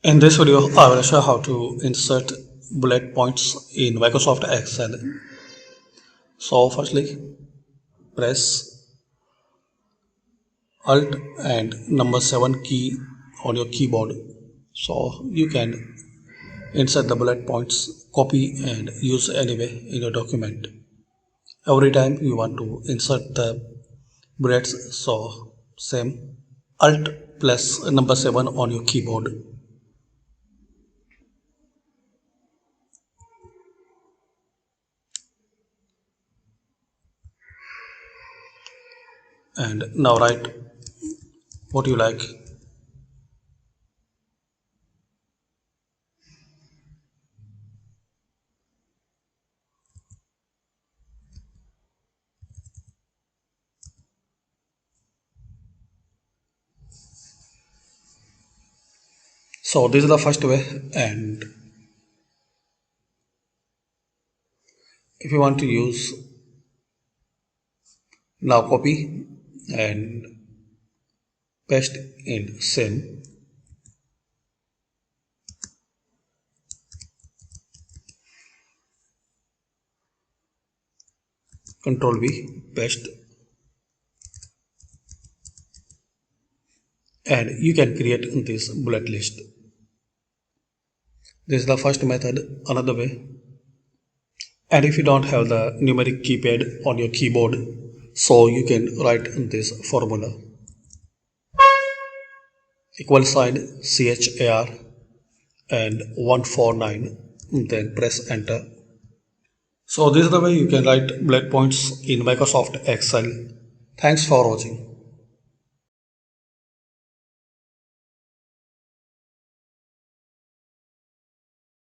In this video, I will show how to insert bullet points in Microsoft Excel. So firstly, press Alt and number 7 key on your keyboard. So you can insert the bullet points, copy and use anyway in your document. Every time you want to insert the bullets, so same Alt plus number 7 on your keyboard. And now write what you like. So this is the first way, and if you want to use, now copy and paste in same, Control V, paste, and you can create this bullet list. This is the first method. Another way, and if you don't have the numeric keypad on your keyboard, so you can write this formula, equal sign CHAR and 149, then press enter. So this is the way you can write bullet points in Microsoft Excel. Thanks for watching.